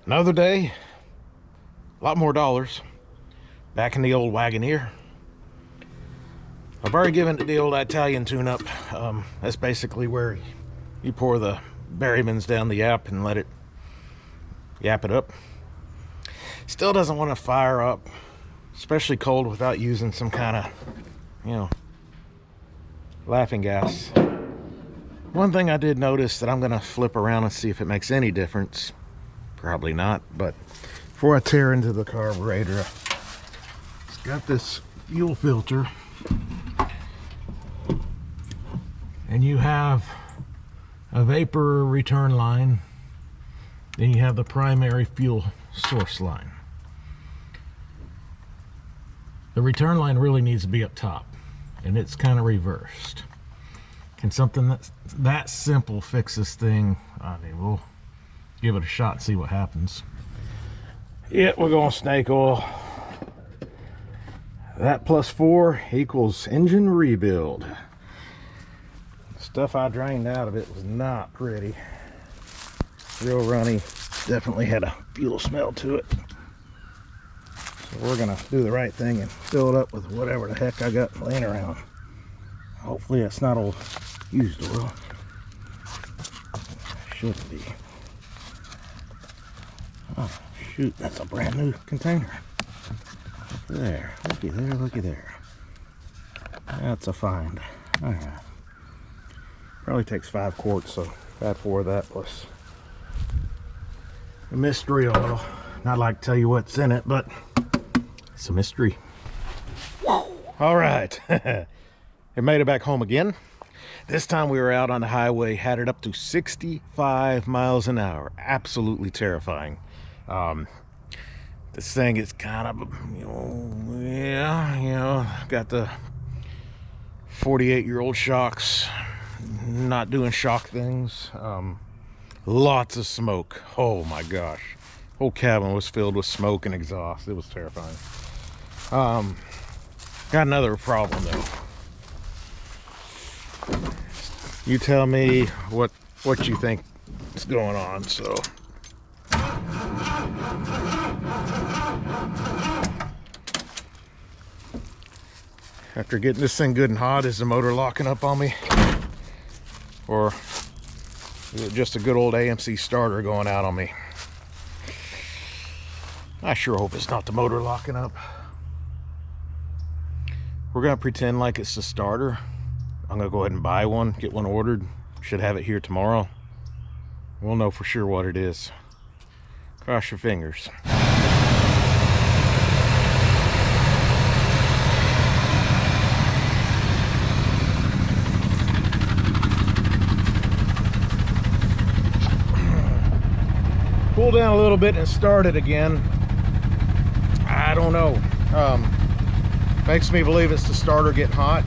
Another day, a lot more dollars. Back in the old Wagoneer. I've already given it the old Italian tune-up. That's basically where you pour the berrymans down the yap and let it yap it up. Still doesn't want to fire up, especially cold, without using some kind of, laughing gas. One thing I did notice that I'm going to flip around and see if it makes any difference. Probably not, but before I tear into the carburetor, it's got this fuel filter, and you have a vapor return line, then you have the primary fuel source line. The return line really needs to be up top, and it's kind of reversed. Can something that's that simple fix this thing? I mean, we'll give it a shot and see what happens. Yeah, we're going snake oil. That plus 4 equals engine rebuild. The stuff I drained out of it was not pretty. Real runny. Definitely had a fuel smell to it. So we're gonna do the right thing and fill it up with whatever the heck I got laying around. Hopefully it's not old used oil. Shouldn't be. Oh shoot, that's a brand new container. There, looky there, looky there. That's a find. Alright. Probably takes 5 quarts, so add 4 of that plus a mystery oil. Not like to tell you what's in it, but it's a mystery. All right. It made it back home again. This time we were out on the highway, had it up to 65 miles an hour. Absolutely terrifying. This thing is kind of, got the 48-year-old shocks, not doing shock things. Lots of smoke. Oh my gosh. Whole cabin was filled with smoke and exhaust. It was terrifying. Got another problem though. You tell me what you think is going on. So after getting this thing good and hot, is the motor locking up on me, or is it just a good old AMC starter going out on me? I sure hope it's not the motor locking up. We're gonna pretend like it's the starter. I'm gonna go ahead and buy one, get one ordered. Should have it here tomorrow. We'll know for sure what it is. Cross your fingers. Pull down a little bit and start it again. I don't know. Makes me believe it's the starter getting hot,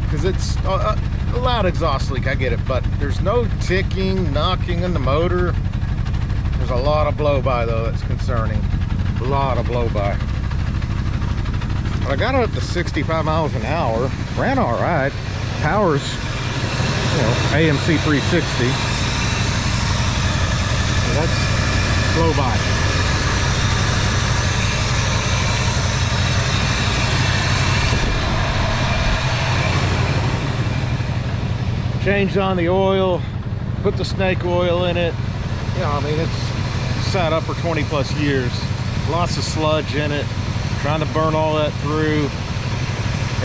because it's a loud exhaust leak. I get it, but there's no ticking, knocking in the motor. There's a lot of blow by though. That's concerning. A lot of blow by. But I got it up to 65 miles an hour. Ran all right. Power's, AMC 360. So that's blow by. Changed on the oil, put the snake oil in it. I mean, it's sat up for 20 plus years. Lots of sludge in it. Trying to burn all that through.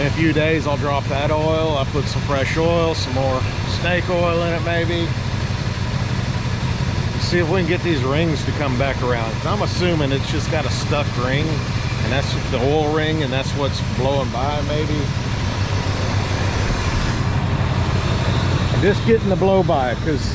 In a few days, I'll drop that oil. I'll put some fresh oil, some more snake oil in it maybe. See if we can get these rings to come back around. I'm assuming it's just got a stuck ring, and that's the oil ring, and that's what's blowing by maybe. Just getting the blow by, because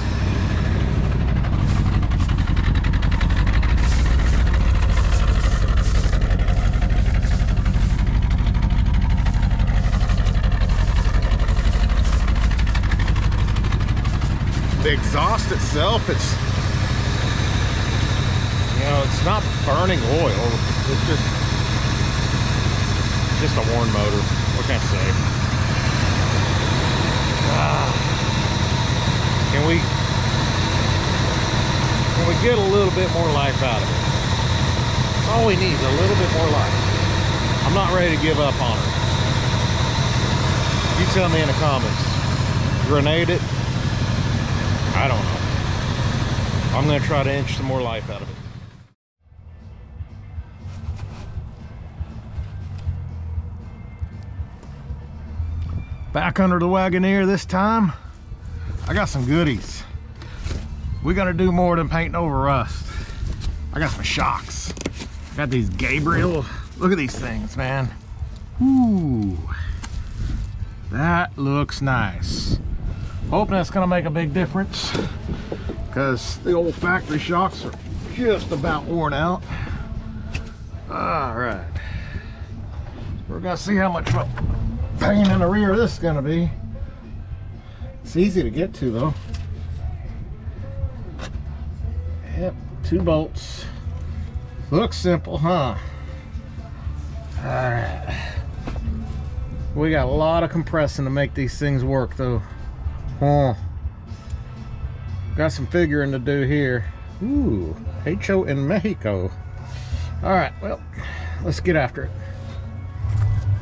the exhaust itself, it's not burning oil. It's just a worn motor. What can I say? Can we get a little bit more life out of it. That's all we need, a little bit more life. I'm not ready to give up on her. You tell me in the comments, grenade it? I don't know. I'm gonna try to inch some more life out of it. Back under the Wagoneer this time. I got some goodies. We gotta do more than painting over rust. I got some shocks. Got these Gabriel. Look at these things, man. Ooh, that looks nice. Hoping that's gonna make a big difference, because the old factory shocks are just about worn out. All right, we're gonna see how much pain in the rear this is gonna be. It's easy to get to though. Yep, 2 bolts. Looks simple, huh? All right. We got a lot of compressing to make these things work though. Huh. Got some figuring to do here. Ooh, HO in Mexico. All right, well, let's get after it.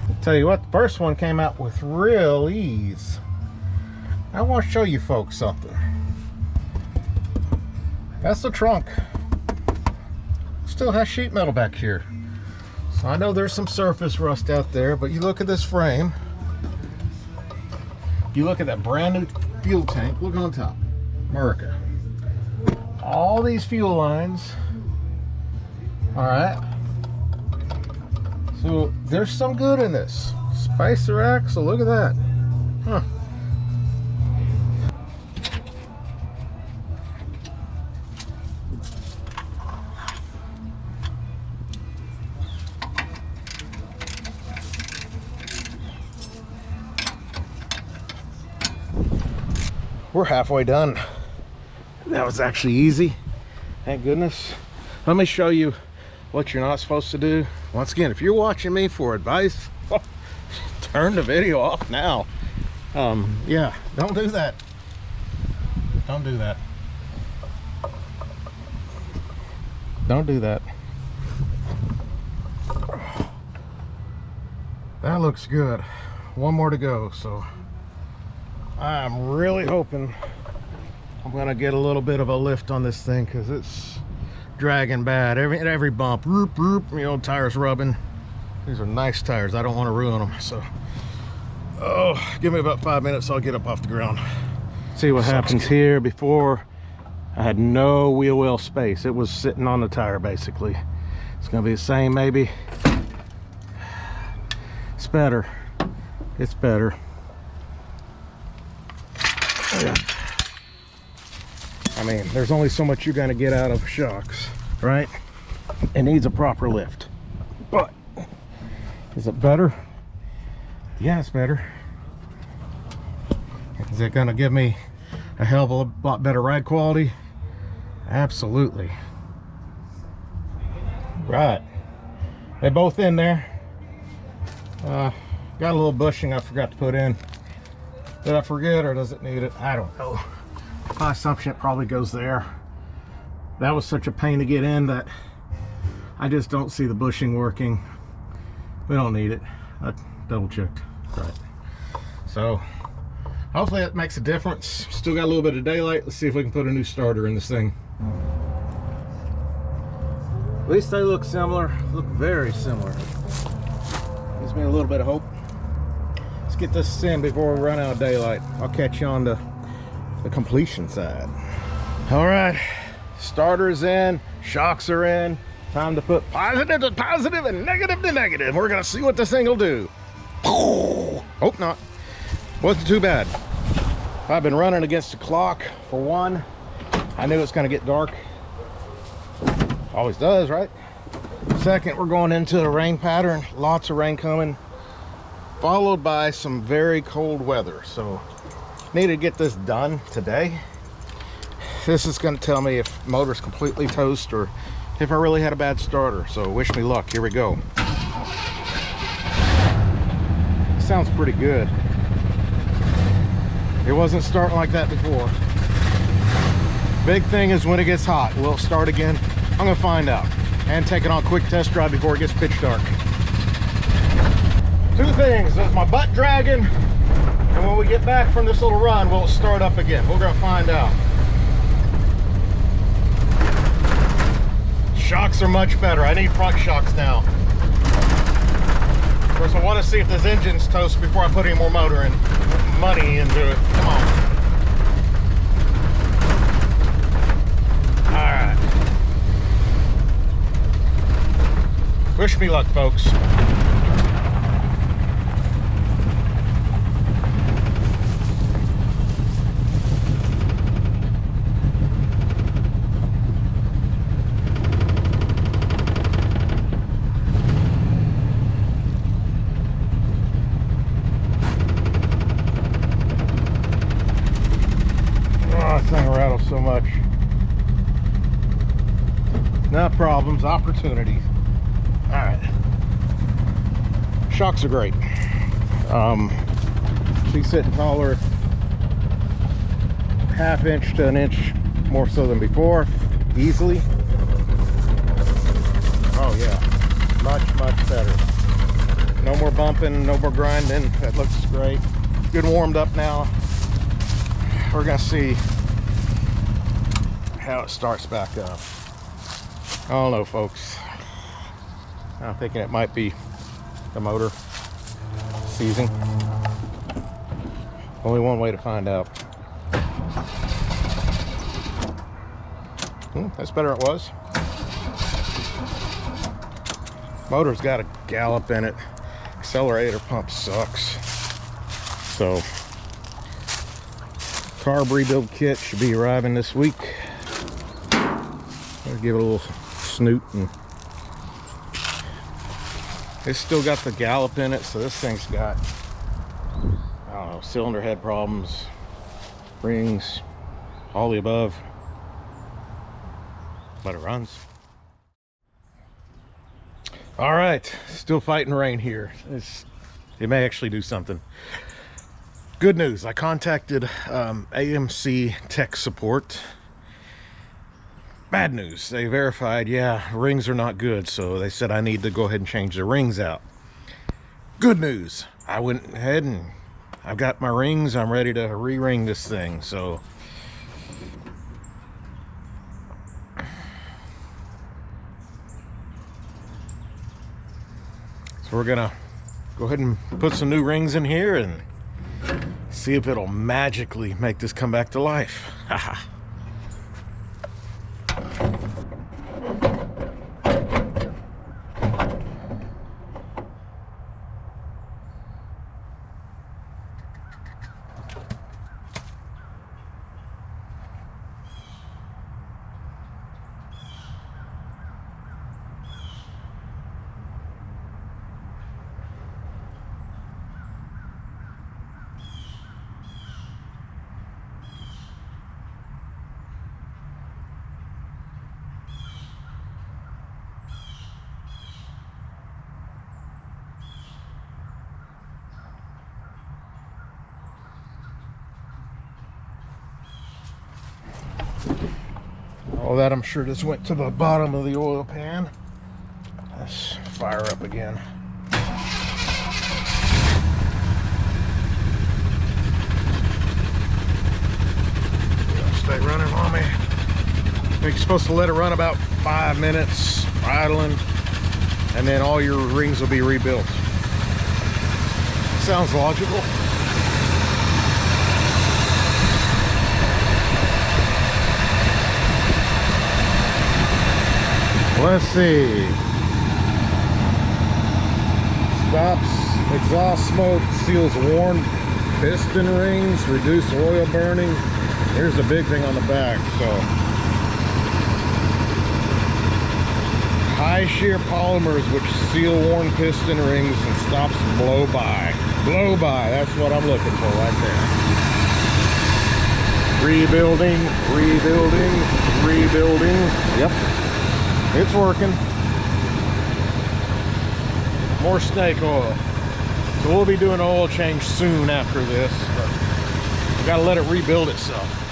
I'll tell you what, the first one came out with real ease. I want to show you folks something. That's the trunk. Still has sheet metal back here. So I know there's some surface rust out there, but you look at this frame. You look at that brand new fuel tank. Look on top. America. All these fuel lines. All right. So there's some good in this. Spacer axle. Look at that. Huh. We're halfway done. That was actually easy. Thank goodness. Let me show you what you're not supposed to do. Once again, if you're watching me for advice, turn the video off now. Yeah, don't do that. Don't do that. Don't do that. That looks good. One more to go, so I'm really hoping I'm gonna get a little bit of a lift on this thing, because it's dragging bad. Every bump, roop, roop, you know, tires rubbing. These are nice tires. I don't want to ruin them. So, oh, give me about 5 minutes. I'll get up off the ground. See what happens here. Before, I had no wheel well space. It was sitting on the tire basically. It's gonna be the same maybe. It's better. It's better. I mean, there's only so much you're gonna get out of shocks, right? It needs a proper lift. But is it better? Yeah, it's better. Is it gonna give me a hell of a lot better ride quality? Absolutely. Right. They both in there. Got a little bushing I forgot to put in. Did I forget, or does it need it? I don't know. My assumption it probably goes there. That was such a pain to get in that I just don't see the bushing working. We don't need it. I double checked. Right. So hopefully that makes a difference. Still got a little bit of daylight. Let's see if we can put a new starter in this thing. At least they look similar. Look very similar. Gives me a little bit of hope. Let's get this in before we run out of daylight. I'll catch you on the completion side. All right, starter's in, shocks are in. Time to put positive to positive and negative to negative. We're gonna see what this thing will do. Hope not. Wasn't too bad. I've been running against the clock for one. I knew it's gonna get dark. Always does, right? Second, we're going into a rain pattern. Lots of rain coming, followed by some very cold weather. So need to get this done today. This is going to tell me if motor's completely toast or if I really had a bad starter. So wish me luck. Here we go. Sounds pretty good. It wasn't starting like that before. Big thing is when it gets hot, will it start again? I'm gonna find out and take it on a quick test drive before it gets pitch dark. Two things, is my butt dragging? And when we get back from this little run, will it start up again? We're gonna find out. Shocks are much better. I need front shocks now. Of course, I want to see if this engine's toast before I put any more money into it. Come on. All right. Wish me luck, folks. So much. Not problems, opportunities. All right. Shocks are great. She's sitting taller, ½ inch to an inch more so than before, easily. Oh yeah, much better. No more bumping, no more grinding. That looks great. Good warmed up now. We're gonna see how it starts back up. I don't know, folks. I'm thinking it might be the motor seizing. Only one way to find out. That's better it was. Motor's got a gallop in it. Accelerator pump sucks. So carb rebuild kit should be arriving this week. Give it a little snoot, and it's still got the gallop in it, so this thing's got, I don't know, cylinder head problems, rings, all the above, but it runs. All right, still fighting rain here. It may actually do something. Good news, I contacted AMC tech support. Bad news, they verified, yeah, rings are not good, so they said I need to go ahead and change the rings out. Good news, I went ahead and I've got my rings. I'm ready to re-ring this thing, so we're gonna go ahead and put some new rings in here and see if it'll magically make this come back to life. Haha. All that I'm sure just went to the bottom of the oil pan. Let's fire up again. Stay running, mommy. You're supposed to let it run about 5 minutes, idling, and then all your rings will be rebuilt. Sounds logical. Let's see. Stops exhaust smoke, seals worn piston rings, reduce oil burning. Here's the big thing on the back. So high shear polymers which seal worn piston rings and stops blow by. Blow by, that's what I'm looking for right there. Rebuilding, rebuilding, rebuilding. Yep. It's working. More snake oil. So we'll be doing an oil change soon after this. But we've got to let it rebuild itself.